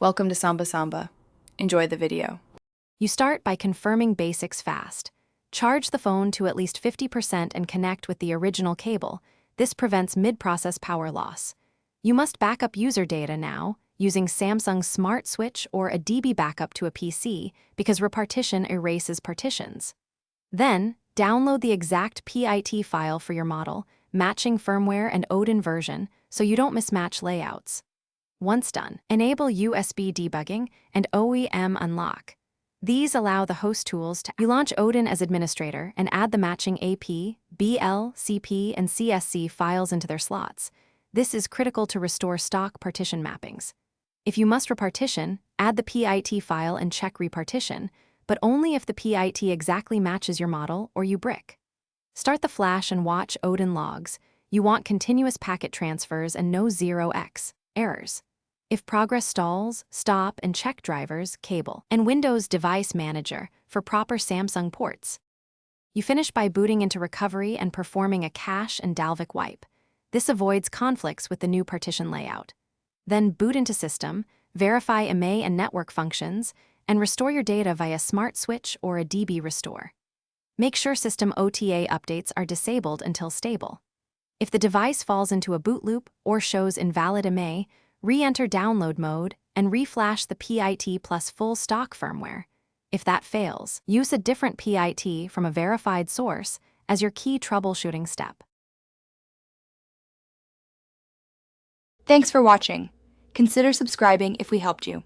Welcome to Samba Samba. Enjoy the video. You start by confirming basics fast. Charge the phone to at least 50% and connect with the original cable. This prevents mid-process power loss. You must back up user data now, using Samsung's Smart Switch or a DB backup to a PC because Re-partition erases partitions. Then, download the exact PIT file for your model, matching firmware and Odin version so you don't mismatch layouts. Once done, enable USB debugging and OEM unlock. These allow the host tools to. You launch Odin as administrator and add the matching AP, BL, CP, and CSC files into their slots. This is critical to restore stock partition mappings. If you must repartition, add the PIT file and check repartition, but only if the PIT exactly matches your model or you brick. Start the flash and watch Odin logs. You want continuous packet transfers and no 0x errors. If progress stalls, stop and check drivers, cable, and Windows Device Manager for proper Samsung ports. You finish by booting into recovery and performing a cache and Dalvik wipe. This avoids conflicts with the new partition layout. Then boot into system, verify IMEI and network functions, and restore your data via Smart Switch or a DB restore. Make sure system OTA updates are disabled until stable. If the device falls into a boot loop or shows invalid IMEI, re-enter download mode and reflash the PIT plus full stock firmware. If that fails, use a different PIT from a verified source as your key troubleshooting step. Thanks for watching. Consider subscribing if we helped you.